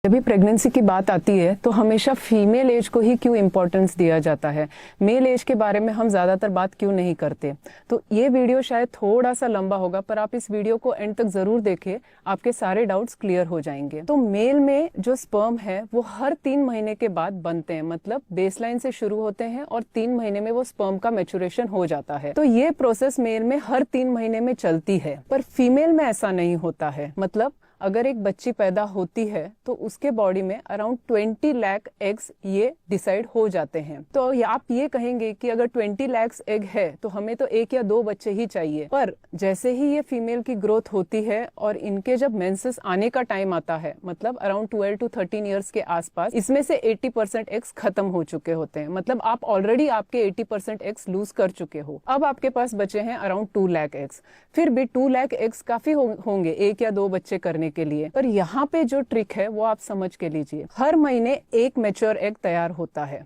जब भी प्रेगनेंसी की बात आती है तो हमेशा फीमेल एज को ही क्यों इम्पोर्टेंस दिया जाता है, मेल एज के बारे में हम ज्यादातर बात क्यों नहीं करते। तो ये वीडियो शायद थोड़ा सा लंबा होगा, पर आप इस वीडियो को एंड तक जरूर देखें, आपके सारे डाउट्स क्लियर हो जाएंगे। तो मेल में जो स्पर्म है वो हर 3 महीने के बाद बनते हैं, मतलब बेसलाइन से शुरू होते हैं और 3 महीने में वो स्पर्म का मैच्योरेशन हो जाता है। तो ये प्रोसेस मेल में हर 3 महीने में चलती है, पर फीमेल में ऐसा नहीं होता है। मतलब अगर एक बच्ची पैदा होती है तो उसके बॉडी में अराउंड 20 लाख एग्स ये डिसाइड हो जाते हैं। तो आप ये कहेंगे कि अगर 20 लाख एग है तो हमें तो 1 या 2 बच्चे ही चाहिए, पर जैसे ही ये फीमेल की ग्रोथ होती है और इनके जब मेंसेस आने का टाइम आता है, मतलब अराउंड 12 to 13 ईयर्स के आसपास, इसमें से 80% एग्स खत्म हो चुके होते हैं। मतलब आप ऑलरेडी आपके 80% एग्स लूज कर चुके हो। अब आपके पास बचे हैं अराउंड 2 लाख एग्स। फिर भी 2 लाख एग्स काफी होंगे 1 या 2 बच्चे करने के लिए। पर यहाँ पे जो ट्रिक है वो आप समझ के लीजिए। हर महीने एक मैच्योर एग तैयार होता है,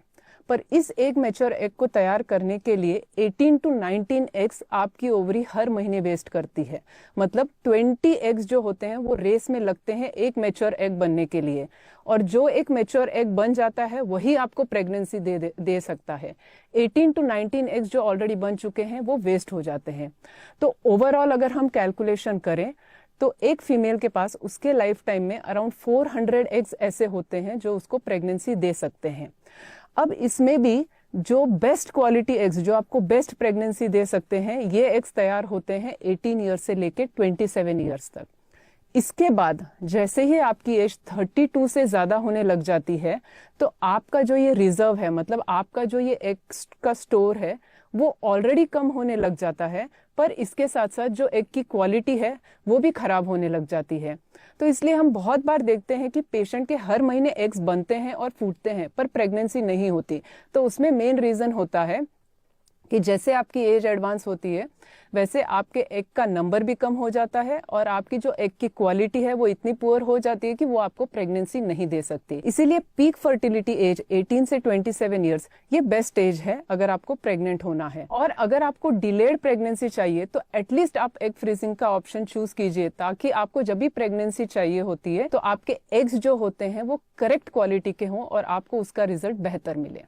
पर इस एक मैच्योर एग को तैयार करने के लिए 18 to 19 एग्स आपकी ओवरी हर महीने वेस्ट करती है। मतलब 20 एग्स जो होते हैं वो रेस में लगते हैं एक मैच्योर एग बनने के लिए, और जो एक मैच्योर एग बन जाता है वही आपको प्रेगनेंसी दे सकता है। 18 to 19 एग्स जो ऑलरेडी बन चुके हैं वो वेस्ट हो जाते हैं। तो ओवरऑल अगर हम कैलकुलेशन करें तो एक फीमेल के पास उसके लाइफ टाइम में अराउंड 400 एग्स ऐसे होते हैं जो उसको प्रेगनेंसी दे सकते हैं। अब इसमें भी जो बेस्ट क्वालिटी एग्स, जो आपको बेस्ट प्रेगनेंसी दे सकते हैं, ये एग्स तैयार होते हैं 18 ईयर्स से लेके 27 ईयर्स तक। इसके बाद जैसे ही आपकी एज 32 से ज्यादा होने लग जाती है तो आपका जो ये रिजर्व है, मतलब आपका जो ये एग्स का स्टोर है, वो ऑलरेडी कम होने लग जाता है। पर इसके साथ साथ जो एग की क्वालिटी है वो भी खराब होने लग जाती है। तो इसलिए हम बहुत बार देखते हैं कि पेशेंट के हर महीने एग्स बनते हैं और फूटते हैं पर प्रेगनेंसी नहीं होती। तो उसमें मेन रीजन होता है कि जैसे आपकी एज एडवांस होती है वैसे आपके एग का नंबर भी कम हो जाता है और आपकी जो एग की क्वालिटी है वो इतनी पुअर हो जाती है कि वो आपको प्रेगनेंसी नहीं दे सकती। इसीलिए पीक फर्टिलिटी एज 18 से 27 ईयर्स ये बेस्ट एज है अगर आपको प्रेग्नेंट होना है। और अगर आपको डिलेड प्रेगनेंसी चाहिए तो एटलीस्ट आप एग फ्रीजिंग का ऑप्शन चूज कीजिए, ताकि आपको जब भी प्रेगनेंसी चाहिए होती है तो आपके एग्स जो होते हैं वो करेक्ट क्वालिटी के हों और आपको उसका रिजल्ट बेहतर मिले।